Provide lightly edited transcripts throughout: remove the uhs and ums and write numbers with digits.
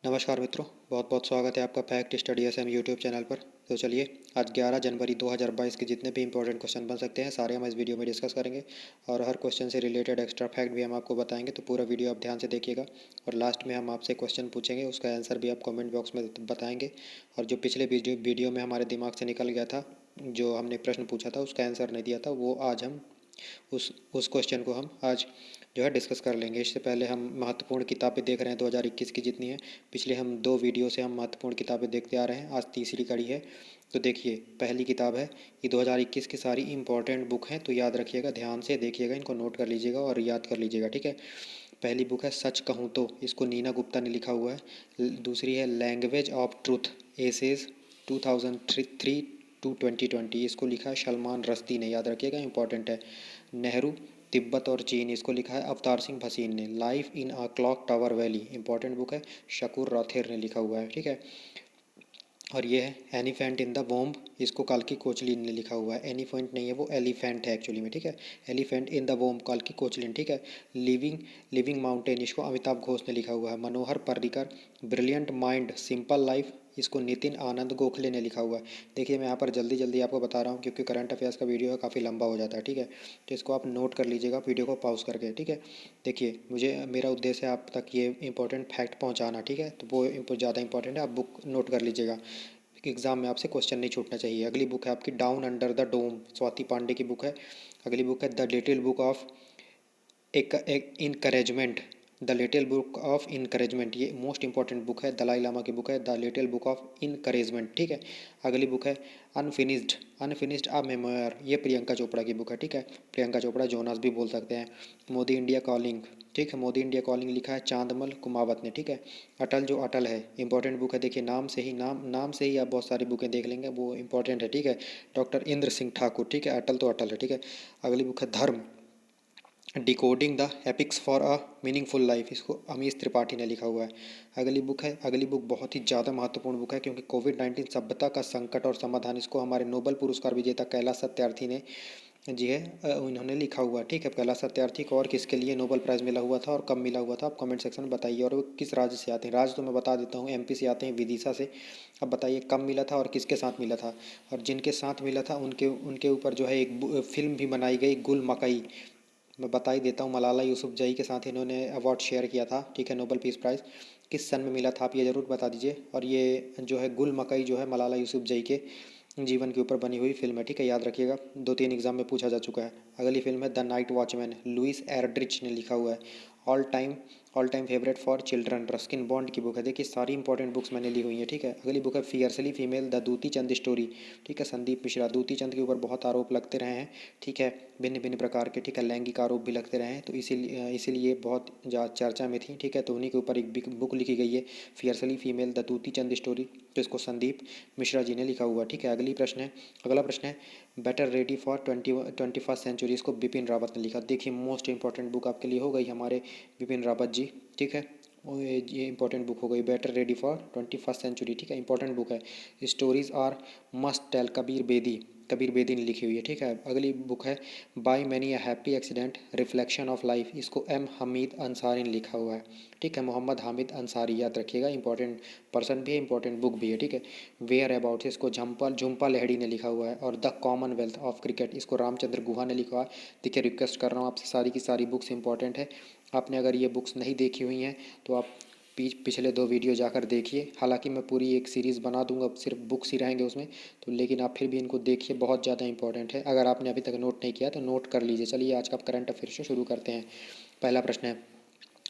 नमस्कार मित्रों, बहुत बहुत स्वागत है आपका fact study SM YouTube channel पर। तो चलिए, आज 11 जनवरी 2022 के जितने भी इंपॉर्टेंट क्वेश्चन बन सकते हैं सारे हम इस वीडियो में डिस्कस करेंगे। और हर क्वेश्चन से रिलेटेड एक्स्ट्रा फैक्ट भी हम आपको बताएंगे, तो पूरा वीडियो आप ध्यान से देखिएगा। और लास्ट में हम आपसे क्वेश्चन पूछेंगे, उसका आंसर भी आप कमेंट बॉक्स में बताएंगे। और जो पिछले वीडियो में हमारे दिमाग से निकल गया था, जो हमने प्रश्न पूछा था उसका आंसर नहीं दिया था, वो आज हम उस क्वेश्चन को हम आज जो है डिस्कस कर लेंगे। इससे पहले हम महत्वपूर्ण किताबें देख रहे हैं 2021 की जितनी हैं। पिछले हम 2 वीडियो से हम महत्वपूर्ण किताबें देखते आ रहे हैं, आज तीसरी कड़ी है। तो देखिए, पहली किताब है, ये 2021 की सारी इंपॉर्टेंट बुक हैं, तो याद रखिएगा, ध्यान से देखिएगा, इनको नोट कर लीजिएगा और याद कर लीजिएगा, ठीक है। पहली बुक है सच कहूँ तो, इसको नीना गुप्ता ने लिखा हुआ है। दूसरी है language of truth, essays 2003 to 2020, इसको लिखा है सलमान रश्दी ने, याद रखिएगा, इंपॉर्टेंट है। नेहरू, तिब्बत और चीन, इसको लिखा है अवतार सिंह भसीन ने। Life in a clock tower valley, important book है, शकूर रॉथेर ने लिखा हुआ है, ठीक है। और ये है एलिफेंट इन द वोम्ब, इसको काल्की कोचलिन ने लिखा हुआ है। एलिफेंट नहीं है, वो एलिफेंट है एक्चुअली में, ठीक है। एलिफेंट इन द वोम्ब, काल्की कोचलिन, ठीक है। लिविंग लिविंग माउंटेन, इसको अमिताभ घोष ने लिखा हुआ है। Manohar Parrikar, brilliant mind simple life, इसको नितिन आनंद गोखले ने लिखा हुआ है। देखिए, मैं यहाँ पर जल्दी जल्दी आपको बता रहा हूँ क्योंकि करंट अफेयर्स का वीडियो है, काफ़ी लंबा हो जाता है, ठीक है। तो इसको आप नोट कर लीजिएगा वीडियो को पॉज करके, ठीक है। देखिए, मेरा उद्देश्य है आप तक ये इंपॉर्टेंट फैक्ट पहुँचाना, ठीक है। तो वो ज़्यादा इंपॉर्टेंट है, आप बुक नोट कर लीजिएगा, एग्जाम में आपसे क्वेश्चन नहीं छूटना चाहिए। अगली बुक है आपकी down under the dome, Swati Pandey की बुक है। अगली बुक है द लिटिल बुक ऑफ एक encouragement, the little book of encouragement, ये मोस्ट इंपॉर्टेंट बुक है, दलाई लामा की बुक है, the little book of encouragement, ठीक है। अगली बुक है अनफिनिश्ड अनफिनिश्ड अ मेमोयर, ये प्रियंका चोपड़ा की बुक है, ठीक है। प्रियंका चोपड़ा जोनास भी बोल सकते हैं। मोदी इंडिया कॉलिंग, ठीक है, मोदी इंडिया कॉलिंग लिखा है चांदमल कुमावत ने, ठीक है। अटल जो अटल है, इंपॉर्टेंट बुक है, देखिए नाम से ही आप बहुत सारी बुकें देख लेंगे, वो इंपॉर्टेंट है, ठीक है। डॉक्टर इंद्र सिंह ठाकुर, ठीक है, अटल तो अटल है, ठीक है। अगली बुक है Dharma, decoding the epics for a meaningful life, इसको अमीश त्रिपाठी ने लिखा हुआ है। अगली बुक बहुत ही ज़्यादा महत्वपूर्ण बुक है क्योंकि कोविड-19 सभ्यता का संकट और समाधान, इसको हमारे नोबेल पुरस्कार विजेता कैलाश सत्यार्थी ने जी है इन्होंने लिखा हुआ है, ठीक है। कैलाश सत्यार्थी को और किसके लिए नोबेल प्राइज़ मिला हुआ था और कब मिला हुआ था, आप कमेंट सेक्शन में बताइए। और वो किस राज्य से आते हैं, राज्य तो मैं बता देता हूँ, एमपी से आते हैं, विदिशा से। अब बताइए कब मिला था और किसके साथ मिला था। और जिनके साथ मिला था उनके उनके ऊपर जो है एक फिल्म भी बनाई गई, गुल मकई। मैं बता ही देता हूँ, मलाला यूसुफजई के साथ इन्होंने अवार्ड शेयर किया था, ठीक है, नोबेल पीस प्राइज़। किस सन में मिला था आप ये ज़रूर बता दीजिए। और ये जो है गुल मकई जो है मलाला यूसुफजई के जीवन के ऊपर बनी हुई फिल्म है, ठीक है, याद रखिएगा, 2-3 एग्जाम में पूछा जा चुका है। अगली फिल्म है द नाइट वॉचमैन, लुइस एर्ड्रिच ने लिखा हुआ है। All time all time favourite for children, Ruskin bond की बुक है। देखिए, सारी इंपॉर्टेंट बुक्स मैंने ली हुई हैं, ठीक है। अगली बुक है fiercely female, the Dutee Chand story, ठीक है, संदीप मिश्रा। दूती चंद के ऊपर बहुत आरोप लगते रहे हैं, ठीक है, भिन्न भिन्न प्रकार के, ठीक है, लैंगिक आरोप भी लगते रहे हैं, तो इसीलिए बहुत ज़्यादा चर्चा में थी, ठीक है। तो उन्हीं के ऊपर एक बुक लिखी गई है, fiercely female the Dutee Chand story, तो इसको संदीप मिश्रा जी ने लिखा हुआ, ठीक है। अगला प्रश्न है better ready for 21st century, इसको बिपिन रावत ने लिखा। देखिए, मोस्ट इंपॉर्टेंट बुक आपके लिए हो गई हमारे बिपिन रावत जी, ठीक है। ये इंपॉर्टेंट बुक हो गई, better ready for 21st century, ठीक है, इंपॉर्टेंट बुक है। Stories are must tell, Kabir Bedi ने लिखी हुई है, ठीक है। अगली बुक है by many a happy accident, reflection of life, इसको एम हमीद अंसारी ने लिखा हुआ है, ठीक है, मोहम्मद हामिद अंसारी, याद रखिएगा, इंपॉर्टेंट पर्सन भी है, इंपॉर्टेंट बुक भी है, ठीक है। वेयर अबाउट, इसको झुम्पा लहड़ी ने लिखा हुआ है। और द कॉमनवेल्थ ऑफ क्रिकेट, इसको रामचंद्र गुहा ने लिखा है। देखिए, रिक्वेस्ट कर रहा हूँ आपसे, सारी की सारी बुक्स इंपॉर्टेंट है। आपने अगर ये बुक्स नहीं देखी हुई हैं तो आप पिछले 2 वीडियो जाकर देखिए। हालांकि मैं पूरी एक सीरीज़ बना दूंगा, सिर्फ बुक्स ही रहेंगे उसमें, तो लेकिन आप फिर भी इनको देखिए, बहुत ज़्यादा इंपॉर्टेंट है। अगर आपने अभी तक नोट नहीं किया तो नोट कर लीजिए। चलिए, आज का करंट अफेयर से शुरू करते हैं। पहला प्रश्न है,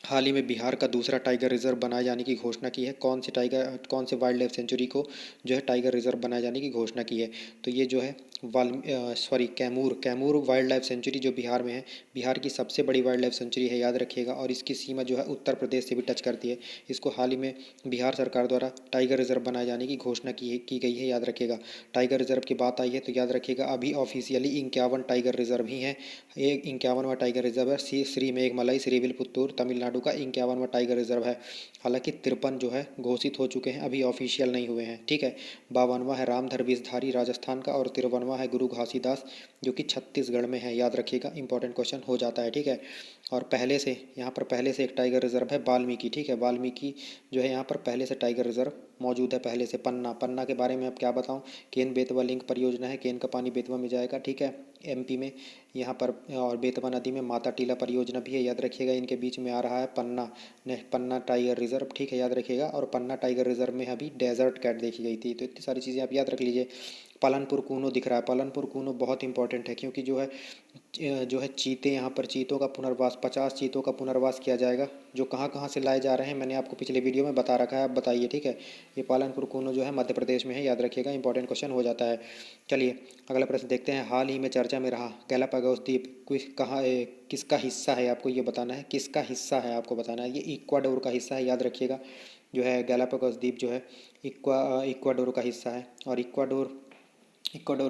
हाल ही में बिहार का दूसरा टाइगर रिजर्व बनाए जाने की घोषणा की है। कौन से वाइल्ड लाइफ सेंचुरी को जो है टाइगर रिजर्व बनाए जाने की घोषणा की है। तो ये जो है कैमूर वाइल्ड लाइफ सेंचुरी जो बिहार में है, बिहार की सबसे बड़ी वाइल्ड लाइफ सेंचुरी है, याद रखिएगा। और इसकी सीमा जो है उत्तर प्रदेश से भी टच करती है। इसको हाल ही में बिहार सरकार द्वारा टाइगर रिजर्व बनाए जाने की घोषणा की गई है, याद रखिएगा। टाइगर रिजर्व की बात आई है तो याद रखिएगा, अभी ऑफिशियली 51 टाइगर रिजर्व ही हैं। एक 51वां टाइगर रिजर्व है श्री मेघमलाई श्रीविल्लिपुतूर तमिलनाडु का 51वां टाइगर रिजर्व है। हालांकि 53 जो है घोषित हो चुके हैं, अभी ऑफिशियल नहीं हुए हैं, ठीक है। 52वां है रामधर विषधारी राजस्थान का, और 53वां है गुरु घासीदास जो कि छत्तीसगढ़ में है, याद रखिएगा, इंपॉर्टेंट क्वेश्चन हो जाता है, ठीक है। और पहले से यहाँ पर पहले से एक टाइगर रिजर्व है वाल्मीकि, ठीक है। वाल्मीकि जो है यहाँ पर पहले से टाइगर रिजर्व मौजूद है पहले से। पन्ना, पन्ना के बारे में अब क्या बताऊँ, केन बेतवा लिंक परियोजना है, केन का पानी बेतवा में जाएगा, ठीक है, एमपी में यहाँ पर। और बेतवा नदी में माता टीला परियोजना भी है, याद रखिएगा। इनके बीच में आ रहा है पन्ना ने पन्ना टाइगर रिजर्व, ठीक है, याद रखिएगा। और पन्ना टाइगर रिजर्व में अभी डेजर्ट कैट देखी गई थी। तो इतनी सारी चीज़ें आप याद रख लीजिए। पालनपुर कूनो दिख रहा है, पालनपुर कूनो बहुत इंपॉर्टेंट है, क्योंकि जो है चीते, यहाँ पर चीतों का पुनर्वास, 50 चीतों का पुनर्वास किया जाएगा, जो कहाँ कहाँ से लाए जा रहे हैं मैंने आपको पिछले वीडियो में बता रखा है, आप बताइए, ठीक है। ये पालनपुर कूनो जो है मध्य प्रदेश में है, याद रखिएगा, इंपॉर्टेंट क्वेश्चन हो जाता है। चलिए अगला प्रश्न देखते हैं। हाल ही में चर्चा में रहा गैलापागोस द्वीप किसका हिस्सा है, आपको ये बताना है, किसका हिस्सा है आपको बताना है। ये इक्वाडोर का हिस्सा है, याद रखिएगा। जो है गैलापागोस द्वीप जो है इक्वाडोर का हिस्सा है। और इक्वाडोर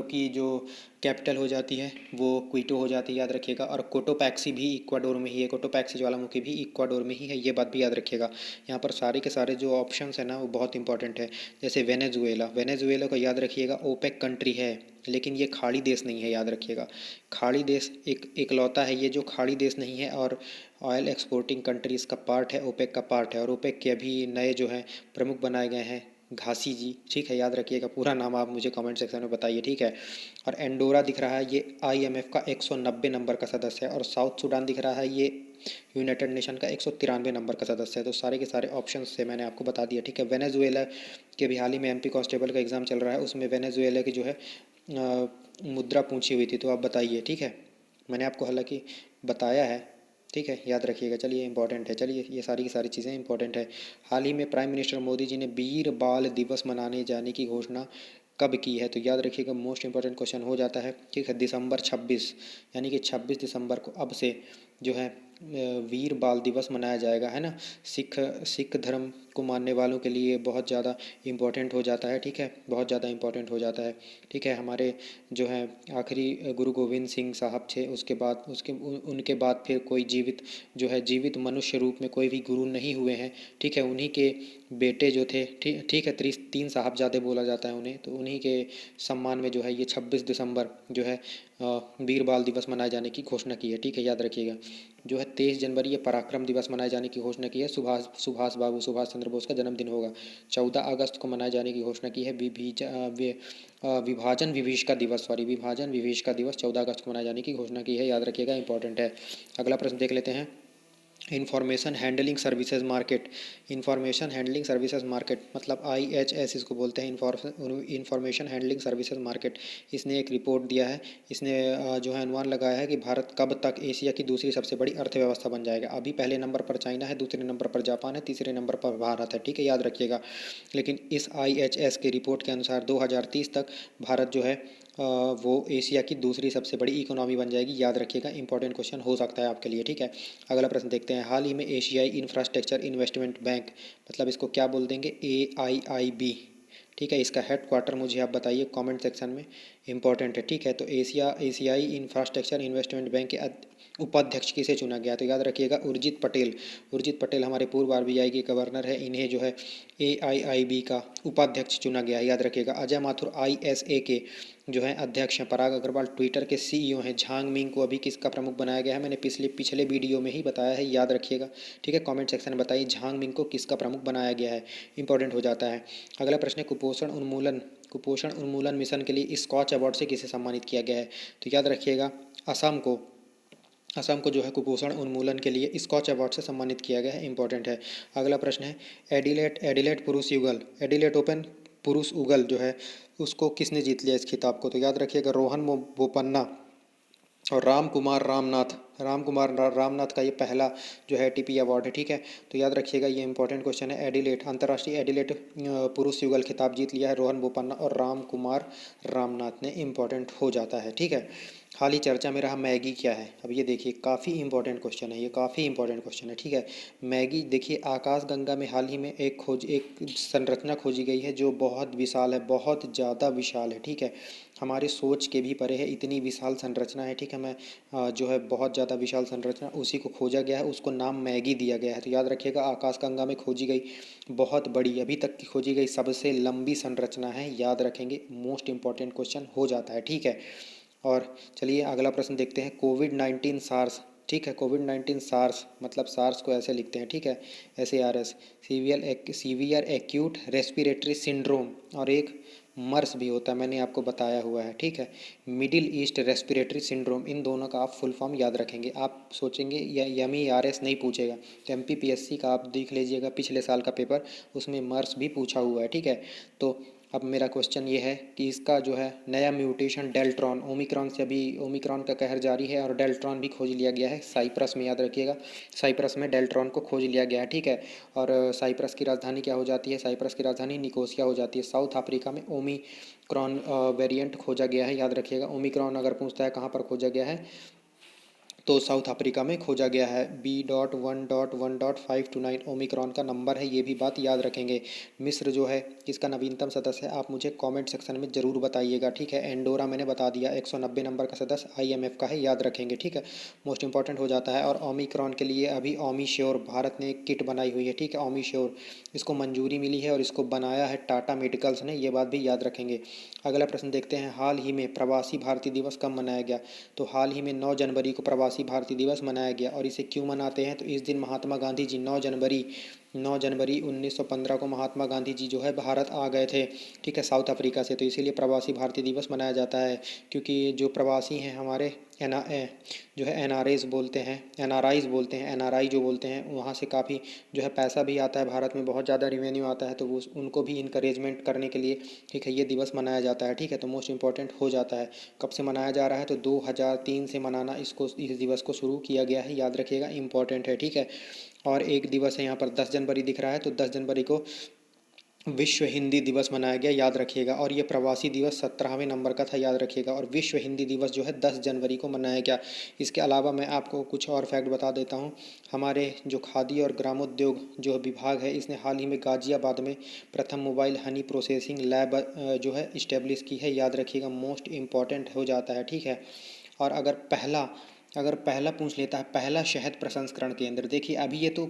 की जो कैपिटल हो जाती है वो क्विटो हो जाती है, याद रखिएगा। और कोटोपैक्सी भी इक्वाडोर में ही है, कोटोपैक्सी ज्वालामुखी भी इक्वाडोर में ही है, ये बात भी याद रखिएगा। यहाँ पर सारे के सारे जो ऑप्शंस है ना वो बहुत इंपॉर्टेंट है। जैसे वेनेजुएला, वेनेजुएला को याद रखिएगा, ओपेक कंट्री है, लेकिन ये खाड़ी देश नहीं है, याद रखिएगा। खाड़ी देश इकलौता है ये जो खाड़ी देश नहीं है, और ऑयल एक्सपोर्टिंग कंट्रीज़ का पार्ट है, ओपेक का पार्ट है। और ओपेक के अभी नए जो हैं प्रमुख बनाए गए हैं घासी जी, ठीक है, याद रखिएगा। पूरा नाम आप मुझे कमेंट सेक्शन में बताइए, ठीक है। और एंडोरा दिख रहा है, ये आईएमएफ का 190 नंबर का सदस्य है। और साउथ सूडान दिख रहा है, ये यूनाइटेड नेशन का 193 नंबर का सदस्य है। तो सारे के सारे ऑप्शन से मैंने आपको बता दिया, ठीक है। वेनेजुएला के भी हाल ही में एमपी कांस्टेबल का एग्ज़ाम चल रहा है, उसमें वेनेजुएला की जो है मुद्रा पूछी हुई थी, तो आप बताइए, ठीक है। मैंने आपको हालांकि बताया है, ठीक है, याद रखिएगा। चलिए इंपॉर्टेंट है, चलिए ये सारी की सारी चीज़ें इंपॉर्टेंट है। हाल ही में प्राइम मिनिस्टर मोदी जी ने वीर बाल दिवस मनाने जाने की घोषणा कब की है, तो याद रखिएगा, मोस्ट इंपॉर्टेंट क्वेश्चन हो जाता है, ठीक है। दिसंबर 26, यानी कि 26 दिसंबर को अब से जो है वीर बाल दिवस मनाया जाएगा, है ना। सिख धर्म को मानने वालों के लिए बहुत ज़्यादा इम्पोर्टेंट हो जाता है, ठीक है, बहुत ज़्यादा इम्पोर्टेंट हो जाता है, ठीक है। हमारे जो है आखिरी गुरु गोविंद सिंह साहब थे, उसके बाद उनके बाद फिर कोई जीवित मनुष्य रूप में कोई भी गुरु नहीं हुए हैं, ठीक है। उन्हीं के बेटे जो थे, ठीक है, 3 साहबजादे बोला जाता है उन्हें, तो उन्हीं के सम्मान में जो है ये 26 दिसंबर जो है वीर बाल दिवस मनाए जाने की घोषणा की है, ठीक है, याद रखिएगा। जो है 23 जनवरी ये पराक्रम दिवस मनाए जाने की घोषणा की है, सुभाष चंद्र बोस का जन्मदिन होगा। 14 अगस्त को मनाए जाने की घोषणा की है विभाजन विभीषका दिवस 14 अगस्त को मनाए जाने की घोषणा की है, याद रखिएगा, इंपॉर्टेंट है। अगला प्रश्न देख लेते हैं। Information handling services market, information handling services market मतलब IHS इसको बोलते हैं, इंफॉर्मेशन हैंडलिंग सर्विसेज मार्केट। इसने एक रिपोर्ट दिया है, इसने जो है अनुमान लगाया है कि भारत कब तक एशिया की दूसरी सबसे बड़ी अर्थव्यवस्था बन जाएगा। अभी पहले नंबर पर चाइना है, दूसरे नंबर पर जापान है, तीसरे नंबर पर भारत है, ठीक है, याद रखिएगा। लेकिन इस IHS के रिपोर्ट के अनुसार 2030 तक भारत जो है वो एशिया की दूसरी सबसे बड़ी इकोनॉमी बन जाएगी, याद रखिएगा, इंपॉर्टेंट क्वेश्चन हो सकता है आपके लिए, ठीक है। अगला प्रश्न देखते हैं। हाल ही में एशियाई इंफ्रास्ट्रक्चर इन्वेस्टमेंट बैंक, मतलब इसको क्या बोल देंगे, AIIB, ठीक है, इसका हेड क्वार्टर मुझे आप बताइए कमेंट सेक्शन में, इंपॉर्टेंट है, ठीक है। तो एशियाई इंफ्रास्ट्रक्चर इन्वेस्टमेंट बैंक के उपाध्यक्ष किसे चुना गया, तो याद रखिएगा उर्जित पटेल हमारे पूर्व RBI के गवर्नर है, इन्हें जो है AIIB का उपाध्यक्ष चुना गया है, याद रखिएगा। अजय माथुर ISA के जो है अध्यक्ष हैं। पराग अग्रवाल ट्विटर के CEO हैं। झांग मिंग को अभी किसका प्रमुख बनाया गया है, मैंने पिछले वीडियो में ही बताया है, याद रखिएगा, ठीक है। कमेंट सेक्शन में बताइए झांग मिंग को किसका प्रमुख बनाया गया है, इंपॉर्टेंट हो जाता है। अगला प्रश्न है कुपोषण उन्मूलन मिशन के लिए स्कॉच अवार्ड से किसे सम्मानित किया गया है, तो याद रखिएगा असम को जो है कुपोषण उन्मूलन के लिए स्कॉच अवार्ड से सम्मानित किया गया है, इंपॉर्टेंट है। अगला प्रश्न है एडिलेट ओपन पुरुष युगल जो है उसको किसने जीत लिया इस खिताब को, तो याद रखिएगा रोहन बोपन्ना और रामकुमार रामनाथ का ये पहला जो है ATP अवार्ड है, ठीक है। तो याद रखिएगा ये इंपॉर्टेंट क्वेश्चन है। अंतर्राष्ट्रीय एडिलेट पुरुष युगल खिताब जीत लिया है रोहन बोपन्ना और रामकुमार रामनाथ ने, इंपॉर्टेंट हो जाता है, ठीक है। हाल ही चर्चा में रहा मैगी क्या है, अब ये देखिए काफ़ी इंपॉर्टेंट क्वेश्चन है, ये काफ़ी इंपॉर्टेंट क्वेश्चन है, ठीक है। मैगी देखिए आकाशगंगा में हाल ही में एक संरचना खोजी गई है जो बहुत विशाल है, बहुत ज़्यादा विशाल है, ठीक है, हमारे सोच के भी परे है, इतनी विशाल संरचना है, ठीक है। मैं जो है बहुत ज़्यादा विशाल संरचना उसी को खोजा गया है, उसको नाम मैगी दिया गया है। तो याद रखिएगा आकाशगंगा में खोजी गई बहुत बड़ी, अभी तक की खोजी गई सबसे लंबी संरचना है, याद रखेंगे, मोस्ट इंपॉर्टेंट क्वेश्चन हो जाता है, ठीक है। और चलिए अगला प्रश्न देखते हैं। कोविड-19 सार्स, ठीक है। कोविड-19 सार्स, मतलब सार्स को ऐसे लिखते हैं, ठीक है, SARS, severe acute respiratory syndrome, और एक मर्स भी होता है, मैंने आपको बताया हुआ है, ठीक है। मिडिल ईस्ट रेस्पिरेटरी सिंड्रोम, इन दोनों का आप फुल फॉर्म याद रखेंगे। आप सोचेंगे MERS नहीं पूछेगा, तो MPPSC का आप देख लीजिएगा पिछले साल का पेपर, उसमें मर्स भी पूछा हुआ है, ठीक है। तो अब मेरा क्वेश्चन ये है कि इसका जो है नया म्यूटेशन डेल्ट्रॉन, ओमिक्रॉन से अभी ओमिक्रॉन का कहर जारी है और डेल्ट्रॉन भी खोज लिया गया है साइप्रस में, याद रखिएगा, साइप्रस में डेल्ट्रॉन को खोज लिया गया है, ठीक है। और साइप्रस की राजधानी क्या हो जाती है? साइप्रस की राजधानी निकोसिया हो जाती है। साउथ अफ्रीका में ओमिक्रॉन वेरिएंट खोजा गया है, याद रखिएगा। ओमिक्रॉन अगर पूछता है कहाँ पर खोजा गया है, तो साउथ अफ्रीका में खोजा गया है। B.1.1.529 ओमिक्रॉन का नंबर है, ये भी बात याद रखेंगे। मिस्र जो है इसका नवीनतम सदस्य है, आप मुझे कमेंट सेक्शन में ज़रूर बताइएगा, ठीक है। एंडोरा मैंने बता दिया, 190 नंबर का सदस्य IMF का है, याद रखेंगे, ठीक है, मोस्ट इंपॉर्टेंट हो जाता है। और ओमिक्रॉन के लिए अभी ओमिश्योर भारत ने एक किट बनाई हुई है, ठीक है, ओमिश्योर, इसको मंजूरी मिली है और इसको बनाया है टाटा मेडिकल्स ने, ये बात भी याद रखेंगे। अगला प्रश्न देखते हैं, हाल ही में प्रवासी भारतीय दिवस कब मनाया गया? तो हाल ही में 9 जनवरी को प्रवासी भारतीय दिवस मनाया गया। और इसे क्यों मनाते हैं? तो इस दिन महात्मा गांधी जी 9 जनवरी 1915 को महात्मा गांधी जी जो है भारत आ गए थे, ठीक है, साउथ अफ्रीका से, तो इसीलिए प्रवासी भारतीय दिवस मनाया जाता है। क्योंकि जो प्रवासी हैं हमारे जो है NRAs बोलते हैं, NRIs बोलते हैं, NRI जो बोलते हैं, वहाँ से काफ़ी जो है पैसा भी आता है, भारत में बहुत ज़्यादा रिवेन्यू आता है, तो वो उनको भी इनकरेजमेंट करने के लिए, ठीक है, ये दिवस मनाया जाता है, ठीक है। तो मोस्ट इंपॉर्टेंट हो जाता है। कब से मनाया जा रहा है? तो 2003 से मनाना इस दिवस को शुरू किया गया है, याद रखिएगा, इंपॉर्टेंट है, ठीक है। और एक दिवस है यहाँ पर 10 जनवरी दिख रहा है, तो 10 जनवरी को विश्व हिंदी दिवस मनाया गया, याद रखिएगा। और ये प्रवासी दिवस 17वें नंबर का था, याद रखिएगा। और विश्व हिंदी दिवस जो है 10 जनवरी को मनाया गया। इसके अलावा मैं आपको कुछ और फैक्ट बता देता हूँ। हमारे जो खादी और ग्रामोद्योग जो विभाग है, इसने हाल ही में गाजियाबाद में प्रथम मोबाइल हनी प्रोसेसिंग लैब जो है इस्टेब्लिश की है, याद रखिएगा, मोस्ट इम्पॉर्टेंट हो जाता है, ठीक है। और अगर पहला पूछ लेता है, पहला शहद प्रसंस्करण केंद्र, देखिए अभी ये तो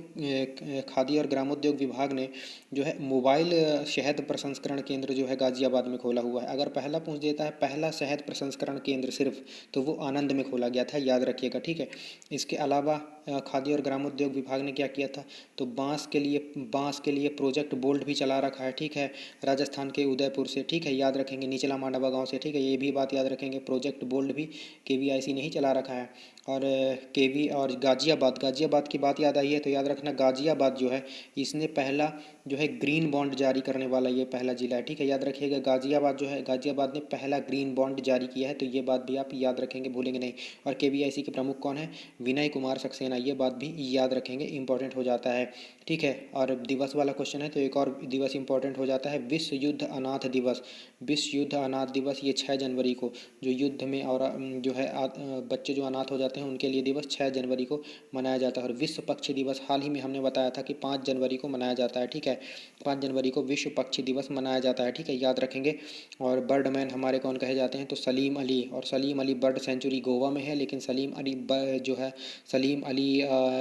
खादी और ग्रामोद्योग विभाग ने जो है मोबाइल शहद प्रसंस्करण केंद्र जो है गाजियाबाद में खोला हुआ है। अगर पहला पूछ देता है पहला शहद प्रसंस्करण केंद्र सिर्फ, तो वो आनंद में खोला गया था, याद रखिएगा, ठीक है। इसके अलावा खादी और ग्रामोद्योग विभाग ने क्या किया था? तो बांस के लिए प्रोजेक्ट बोल्ट भी चला रखा है, ठीक है, राजस्थान के उदयपुर से, ठीक है, याद रखेंगे, निचला मांडवा गाँव से, ठीक है, ये भी बात याद रखेंगे। प्रोजेक्ट बोल्ट भी KVIC ने ही चला रखा है। और केवी और गाजियाबाद की बात याद आई है, तो याद रखना गाजियाबाद जो है इसने पहला जो है ग्रीन बॉन्ड जारी करने वाला ये पहला जिला है, ठीक है, याद रखिएगा। गाजियाबाद ने पहला ग्रीन बॉन्ड जारी किया है, तो ये बात भी आप याद रखेंगे, भूलेंगे नहीं। और KVIC के प्रमुख कौन है? विनय कुमार सक्सेना, ये बात भी याद रखेंगे, इंपॉर्टेंट हो जाता है, ठीक है। और दिवस वाला क्वेश्चन है, तो एक और दिवस इंपॉर्टेंट हो जाता है, विश्व युद्ध अनाथ दिवस। विश्व युद्ध अनाथ दिवस ये 6 जनवरी को, जो युद्ध में और जो है बच्चे जो अनाथ हो जाते हैं उनके लिए दिवस 6 जनवरी को मनाया जाता है। और विश्व पक्षी दिवस हाल ही में हमने बताया था कि 5 जनवरी को मनाया जाता है, ठीक है, 5 जनवरी को विश्व पक्षी दिवस मनाया जाता है, ठीक है, याद रखेंगे। और बर्डमैन हमारे कौन कहे जाते हैं? तो सलीम अली, और सलीम अली बर्ड सेंचुरी गोवा में है, लेकिन सलीम अली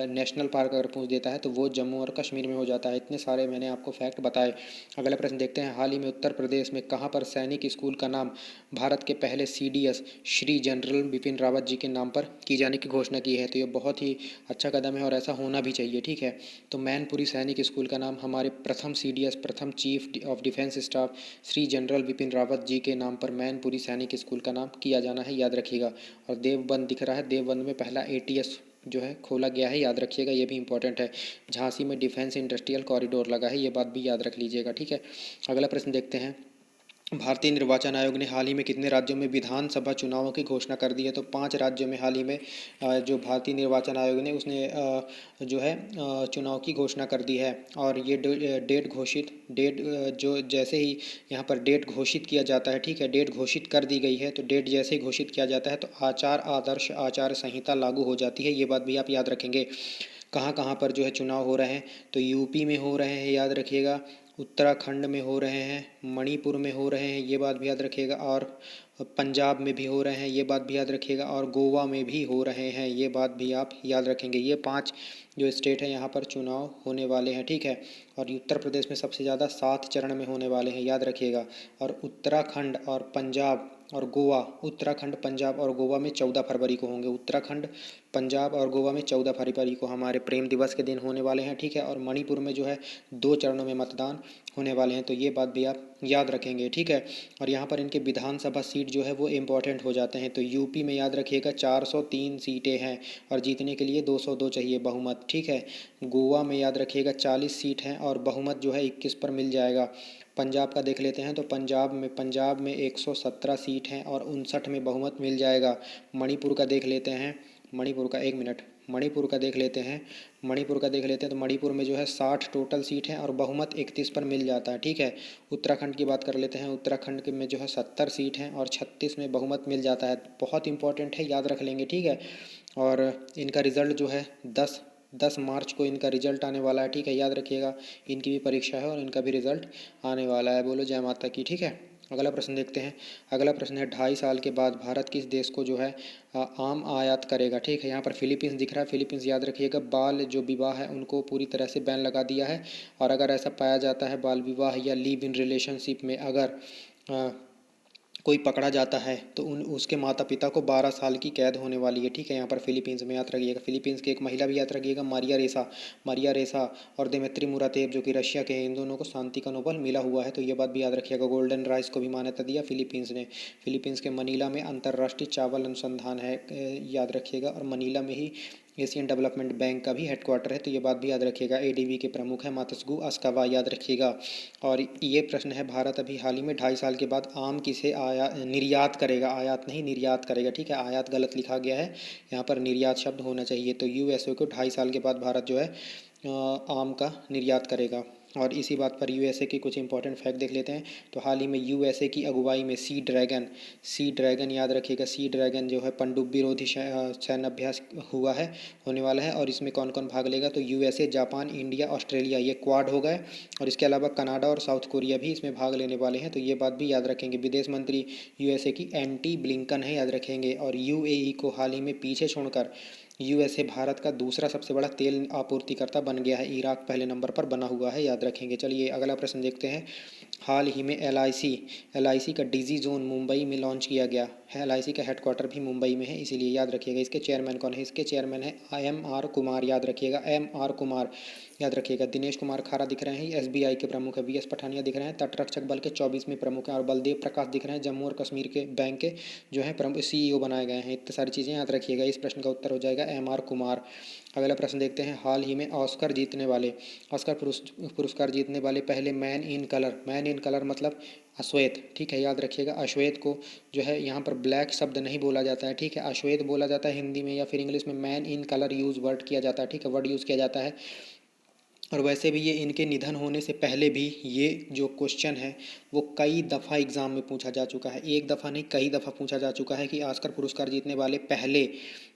नेशनल पार्क अगर पूछ देता है तो वो जम्मू और कश्मीर में हो जाता है। इतने सारे मैंने आपको फैक्ट बताए। अगला प्रश्न देखते हैं, हाल ही में उत्तर प्रदेश में कहाँ पर सैनिक स्कूल का नाम भारत के पहले CDS श्री जनरल बिपिन रावत जी के नाम पर की जाने की घोषणा की है? तो ये बहुत ही अच्छा कदम है और ऐसा होना भी चाहिए, ठीक है। तो मैनपुरी सैनिक स्कूल का नाम हमारे प्रथम CDS, प्रथम chief of defence staff Shri general Bipin Rawat ji के नाम पर मैनपुरी सैनिक स्कूल का नाम किया जाना है, याद रखिएगा। और देवबंद दिख रहा है, देवबंद में पहला ATS जो है खोला गया है, याद रखिएगा, ये भी इंपॉर्टेंट है। झांसी में डिफेंस इंडस्ट्रियल कॉरिडोर लगा है, ये बात भी याद रख लीजिएगा, ठीक है। अगला प्रश्न देखते हैं, भारतीय निर्वाचन आयोग ने हाल ही में कितने राज्यों में विधानसभा चुनावों की घोषणा कर दी है? तो 5 राज्यों में हाल ही में जो भारतीय निर्वाचन आयोग ने उसने जो है चुनाव की घोषणा कर दी है। और ये डेट जो जैसे ही यहाँ पर डेट घोषित किया जाता है, ठीक है, डेट घोषित कर दी गई है, तो डेट जैसे ही घोषित किया जाता है तो आदर्श आचार संहिता लागू हो जाती है, ये बात भी आप याद रखेंगे। कहाँ कहाँ पर जो है चुनाव हो रहे हैं? तो यूपी में हो रहे हैं, याद रखिएगा, उत्तराखंड में हो रहे हैं, मणिपुर में हो रहे हैं, ये बात भी याद रखिएगा, और पंजाब में भी हो रहे हैं, ये बात भी याद रखिएगा, और गोवा में भी हो रहे हैं, ये बात भी आप याद रखेंगे। ये 5 जो स्टेट हैं यहाँ पर चुनाव होने वाले हैं, ठीक है। और उत्तर प्रदेश में सबसे ज़्यादा 7 चरण में होने वाले हैं, याद रखिएगा। और उत्तराखंड और पंजाब और गोवा, उत्तराखंड, पंजाब और गोवा में 14 फरवरी को होंगे। उत्तराखंड, पंजाब और गोवा में 14 फरवरी को हमारे प्रेम दिवस के दिन होने वाले हैं, ठीक है। और मणिपुर में जो है 2 चरणों में मतदान होने वाले हैं, तो ये बात भी आप याद रखेंगे, ठीक है। और यहाँ पर इनके विधानसभा सीट जो है वो इम्पॉर्टेंट हो जाते हैं। तो यूपी में याद रखिएगा 403 सीटें हैं और जीतने के लिए 202 चाहिए बहुमत, ठीक है। गोवा में याद रखिएगा 40 सीट हैं और बहुमत जो है 21 पर मिल जाएगा। पंजाब का देख लेते हैं, तो पंजाब में 117 सीट हैं और 59 में बहुमत मिल जाएगा। मणिपुर का देख लेते हैं, मणिपुर का एक मिनट, मणिपुर का देख लेते हैं, तो मणिपुर में जो है 60 टोटल सीट हैं और बहुमत 31 पर मिल जाता है, ठीक है। उत्तराखंड की बात कर लेते हैं, उत्तराखंड के में जो है 70 सीट हैं और 36 में बहुमत मिल जाता है। बहुत इंपॉर्टेंट है, याद रख लेंगे, ठीक है। और इनका रिज़ल्ट जो है 10 मार्च को इनका रिजल्ट आने वाला है, ठीक है, याद रखिएगा। इनकी भी परीक्षा है और इनका भी रिजल्ट आने वाला है। बोलो जय माता की, ठीक है। अगला प्रश्न देखते हैं। अगला प्रश्न है 2.5 साल के बाद भारत किस देश को जो है आम आयात करेगा, ठीक है। यहाँ पर फिलीपींस दिख रहा है, फिलीपींस याद रखिएगा। बाल जो विवाह है उनको पूरी तरह से बैन लगा दिया है, और अगर ऐसा पाया जाता है बाल विवाह या लिव इन रिलेशनशिप में अगर कोई पकड़ा जाता है तो उसके माता पिता को 12 साल की कैद होने वाली है, ठीक है। यहाँ पर फिलीपींस में याद रखिएगा। फिलीपींस की एक महिला भी याद रखिएगा, मारिया रेसा और देमेत्री मुरादेव जो कि रशिया के हैं, इन दोनों को शांति का नोबेल मिला हुआ है, तो ये बात भी याद रखिएगा। गोल्डन राइस को भी मान्यता दिया फिलीपींस ने। फिलीपींस के मनीला में अंतर्राष्ट्रीय चावल अनुसंधान है, याद रखिएगा। और मनीला में ही एशियन डेवलपमेंट बैंक का भी हेडक्वार्टर है, तो ये बात भी याद रखिएगा। एडीबी के प्रमुख है मात्सुगु अश्कावा, याद रखिएगा। और ये प्रश्न है, भारत अभी हाल ही में 2.5 साल के बाद आम किसे निर्यात करेगा, आयात नहीं निर्यात करेगा, ठीक है। आयात गलत लिखा गया है, यहाँ पर निर्यात शब्द होना चाहिए। तो यूएसए को 2.5 साल के बाद भारत जो है आम का निर्यात करेगा। और इसी बात पर यूएसए के कुछ इंपॉर्टेंट फैक्ट देख लेते हैं। तो हाल ही में यूएसए की अगुवाई में सी ड्रैगन याद रखिएगा, सी ड्रैगन जो है पनडुब्बी विरोधी सैन्य अभ्यास हुआ है, होने वाला है। और इसमें कौन कौन भाग लेगा, तो यूएसए, जापान, इंडिया, ऑस्ट्रेलिया, ये क्वाड हो गए। और इसके अलावा कनाडा और साउथ कोरिया भी इसमें भाग लेने वाले हैं, तो ये बात भी याद रखेंगे। विदेश मंत्री यूएसए की एंटी ब्लिंकन है, याद रखेंगे। और यूएई को हाल ही में पीछे छोड़कर यूएसए भारत का दूसरा सबसे बड़ा तेल आपूर्तिकर्ता बन गया है, इराक पहले नंबर पर बना हुआ है, याद रखेंगे। चलिए अगला प्रश्न देखते हैं। हाल ही में एलआईसी का डीजी जोन मुंबई में लॉन्च किया गया है। एलआईसी का हेडक्वार्टर भी मुंबई में है, इसीलिए याद रखिएगा। इसके चेयरमैन कौन है, इसके चेयरमैन है एम.आर. कुमार, याद रखिएगा, एम.आर. कुमार, याद रखिएगा। दिनेश कुमार खारा दिख रहे हैं, एसबीआई के प्रमुख है। वीएस पठानिया दिख रहे हैं, तटरक्षक बल के 24वें प्रमुख हैं। और बलदेव प्रकाश दिख रहे हैं, जम्मू और कश्मीर के बैंक के जो है प्रमुख सीईओ बनाए गए हैं। इतनी सारी चीज़ें याद रखिएगा। इस प्रश्न का उत्तर हो जाएगा एम.आर. कुमार। अगला प्रश्न देखते हैं। हाल ही में ऑस्कर पुरस्कार जीतने वाले पहले मैन इन कलर मतलब अश्वेत, ठीक है, याद रखिएगा। अश्वेत को जो है यहाँ पर ब्लैक शब्द नहीं बोला जाता है, ठीक है, अश्वेत बोला जाता है हिंदी में, या फिर इंग्लिश में मैन इन कलर वर्ड किया जाता है, ठीक है, वर्ड यूज़ किया जाता है। और वैसे भी ये इनके निधन होने से पहले भी ये जो क्वेश्चन है वो कई दफ़ा एग्ज़ाम में पूछा जा चुका है, एक दफ़ा नहीं कई दफ़ा पूछा जा चुका है कि ऑस्कर पुरस्कार जीतने वाले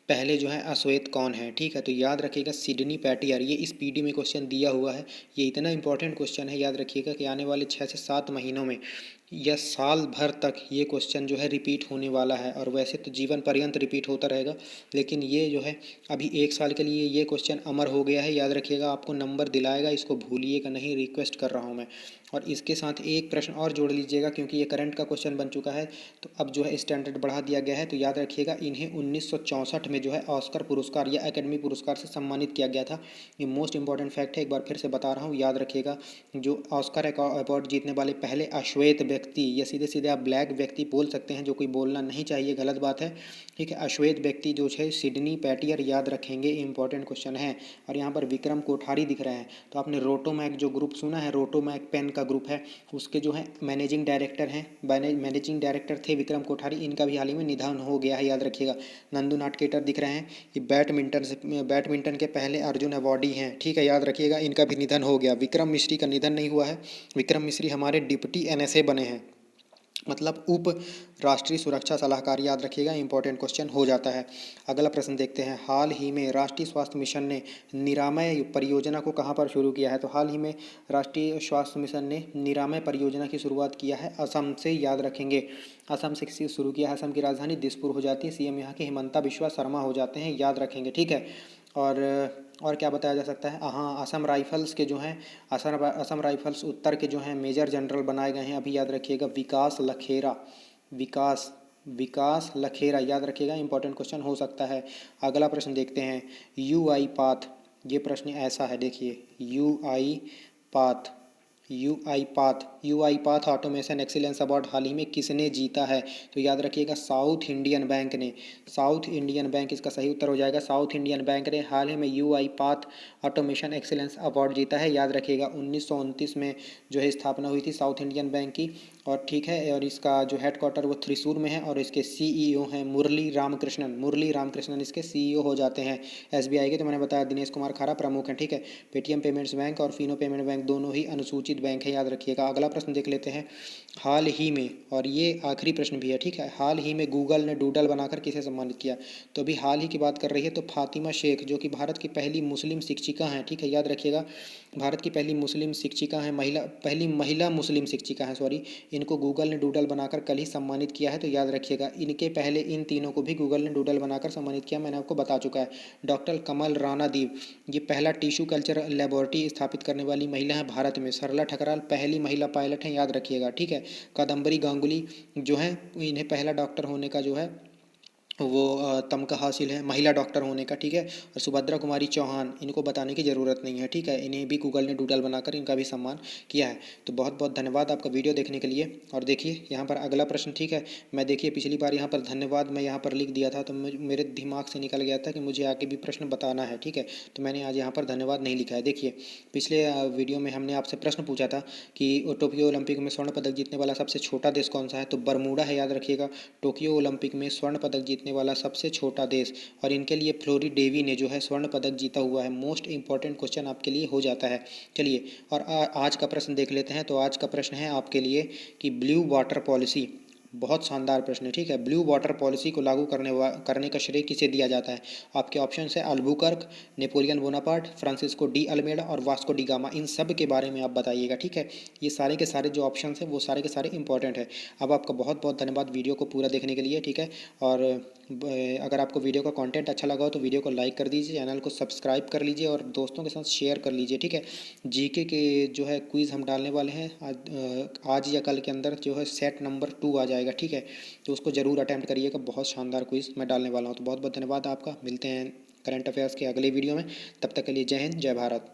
पहले जो है अश्वेत कौन है, ठीक है। तो याद रखिएगा सिडनी पैटियर, ये इस पीडी में क्वेश्चन दिया हुआ है। ये इतना इंपॉर्टेंट क्वेश्चन है, याद रखिएगा कि आने वाले 6 से 7 महीनों में या साल भर तक ये क्वेश्चन जो है रिपीट होने वाला है। और वैसे तो जीवन पर्यंत रिपीट होता रहेगा, लेकिन ये जो है अभी 1 साल के लिए ये क्वेश्चन अमर हो गया है, याद रखिएगा। आपको नंबर दिलाएगा, इसको भूलिएगा नहीं, रिक्वेस्ट कर रहा हूँ मैं। और इसके साथ एक प्रश्न और जोड़ लीजिएगा, क्योंकि ये करंट का क्वेश्चन बन चुका है, तो अब जो है स्टैंडर्ड बढ़ा दिया गया है। तो याद रखिएगा इन्हें 1964 में जो है ऑस्कर पुरस्कार या एकेडमी पुरस्कार से सम्मानित किया गया था। ये मोस्ट इंपॉर्टेंट फैक्ट है, एक बार फिर से बता रहा हूँ, याद रखिएगा। जो ऑस्कर अवार्ड जीतने वाले पहले अश्वेत व्यक्ति, या सीधे सीधे आप ब्लैक व्यक्ति बोल सकते हैं, जो कोई बोलना नहीं चाहिए, गलत बात है, ठीक है। अश्वेत व्यक्ति जो है सिडनी पैटियर, याद रखेंगे, इंपॉर्टेंट क्वेश्चन है। और यहाँ पर विक्रम कोठारी दिख रहे हैं, तो आपने रोटोमैक जो ग्रुप सुना है, रोटोमैक पेन का ग्रुप है, उसके जो है मैनेजिंग डायरेक्टर हैं, मैनेजिंग डायरेक्टर थे विक्रम कोठारी, इनका भी हाल ही में निधन हो गया है, याद रखिएगा। नंदू नाटकेटर दिख रहे हैं, ये बैडमिंटन के पहले अर्जुन अवॉर्डी हैं, ठीक है, याद रखिएगा, इनका भी निधन हो गया। विक्रम मिश्री का निधन नहीं हुआ है, विक्रम मिश्री हमारे डिप्टी एनएसए बने हैं, मतलब उप राष्ट्रीय सुरक्षा सलाहकार, याद रखिएगा, इंपॉर्टेंट क्वेश्चन हो जाता है। अगला प्रश्न देखते हैं, हाल ही में राष्ट्रीय स्वास्थ्य मिशन ने निरामय परियोजना को कहाँ पर शुरू किया है? तो हाल ही में राष्ट्रीय स्वास्थ्य मिशन ने निरामय परियोजना की शुरुआत किया है असम से, याद रखेंगे। असम से शुरू किया है। असम की राजधानी दिसपुर हो जाती है। सीएम यहाँ के हिमंता बिश्वा शर्मा हो जाते हैं, याद रखेंगे, ठीक है। और और क्या बताया जा सकता है? हाँ, असम राइफल्स के जो हैं, असम राइफल्स उत्तर के जो हैं मेजर जनरल बनाए गए हैं अभी, याद रखिएगा, विकास लखेरा। विकास विकास लखेरा, याद रखिएगा, इंपॉर्टेंट क्वेश्चन हो सकता है। अगला प्रश्न देखते हैं, यूआई पाथ। ये प्रश्न ऐसा है, देखिए, UiPath. UiPath automation excellence award हाल ही में किसने जीता है? तो याद रखिएगा, साउथ इंडियन बैंक ने। साउथ इंडियन बैंक इसका सही उत्तर हो जाएगा। साउथ इंडियन बैंक ने हाल ही में UI path automation excellence award जीता है, याद रखिएगा। 1929 में जो है स्थापना हुई थी साउथ इंडियन बैंक की, और ठीक है, और इसका जो हेडक्वार्टर वो थ्रिसूर में है, और इसके सीईओ हैं मुरली रामकृष्णन। मुरली रामकृष्णन इसके सीईओ हो जाते हैं। एसबीआई के तो मैंने बताया दिनेश कुमार खारा प्रमुख हैं, ठीक है। पेटीएम पेमेंट्स बैंक और फिनो पेमेंट बैंक दोनों ही अनुसूचित बैंक है, याद रखिएगा। अगला प्रश्न देख लेते हैं, हाल ही में, और ये आखिरी प्रश्न भी है, ठीक है, हाल ही में गूगल ने डूडल बनाकर किसे सम्मानित किया? तो अभी हाल ही की बात कर रही है तो फातिमा शेख, जो कि भारत की पहली मुस्लिम शिक्षिका हैं, ठीक है, याद रखिएगा। भारत की पहली मुस्लिम शिक्षिका हैं, पहली महिला मुस्लिम शिक्षिका हैं, सॉरी। इनको गूगल ने डूडल बनाकर कल ही सम्मानित किया है, तो याद रखिएगा। इनके पहले इन तीनों को भी गूगल ने डूडल बनाकर सम्मानित किया, मैंने आपको बता चुका है। डॉक्टर कमल राणा दीप, ये पहला टिश्यू कल्चर लेबोरेटरी स्थापित करने वाली महिला है भारत में। सरला ठकराल पहली महिला पायलट हैं, याद रखिएगा, ठीक है। कादम्बरी गांगुली जो है, इन्हें पहला डॉक्टर होने का जो है वो तमगा हासिल है, महिला डॉक्टर होने का, ठीक है। और सुभद्रा कुमारी चौहान, इनको बताने की ज़रूरत नहीं है, ठीक है, इन्हें भी गूगल ने डूडल बनाकर इनका भी सम्मान किया है। तो बहुत बहुत धन्यवाद आपका वीडियो देखने के लिए। और देखिए यहाँ पर अगला प्रश्न, ठीक है। मैं देखिए पिछली बार यहाँ पर धन्यवाद मैं यहाँ पर लिख दिया था, तो मेरे दिमाग से निकल गया था कि मुझे आगे भी प्रश्न बताना है, ठीक है। तो मैंने आज यहाँ पर धन्यवाद नहीं लिखा है। देखिए पिछले वीडियो में हमने आपसे प्रश्न पूछा था कि टोक्यो ओलंपिक में स्वर्ण पदक जीतने वाला सबसे छोटा देश कौन सा है? तो बरमूडा है, याद रखिएगा। टोक्यो ओलंपिक में स्वर्ण पदक जीतने वाला सबसे छोटा देश, और इनके लिए फ्लोरी डेवी ने जो है स्वर्ण पदक जीता हुआ है। मोस्ट इंपॉर्टेंट क्वेश्चन आपके लिए हो जाता है। चलिए, और आज का प्रश्न देख लेते हैं। तो आज का प्रश्न है आपके लिए कि ब्लू वाटर पॉलिसी, बहुत शानदार प्रश्न है, ठीक है। ब्लू वाटर पॉलिसी को लागू करने का श्रेय किसे दिया जाता है? आपके ऑप्शन है Albuquerque, Napoleon Bonaparte, Francisco de Almeida और वास्को डी गामा। इन सब के बारे में आप बताइएगा, ठीक है। ये सारे के सारे जो ऑप्शन हैं वो सारे के सारे इंपॉर्टेंट है। अब आपका बहुत बहुत धन्यवाद वीडियो को पूरा देखने के लिए, ठीक है। और अगर आपको वीडियो का कंटेंट अच्छा लगा हो तो वीडियो को लाइक कर दीजिए, चैनल को सब्सक्राइब कर लीजिए और दोस्तों के साथ शेयर कर लीजिए, ठीक है। जीके के जो है क्विज़ हम डालने वाले हैं आज या कल के अंदर, जो है सेट नंबर 2 आ जाएगा, ठीक है। तो उसको ज़रूर अटैम्प्ट करिएगा, बहुत शानदार क्विज़ मैं डालने वाला हूँ। तो बहुत बहुत धन्यवाद आपका, मिलते हैं करंट अफेयर्स के अगले वीडियो में। तब तक के लिए जय हिंद, जय भारत।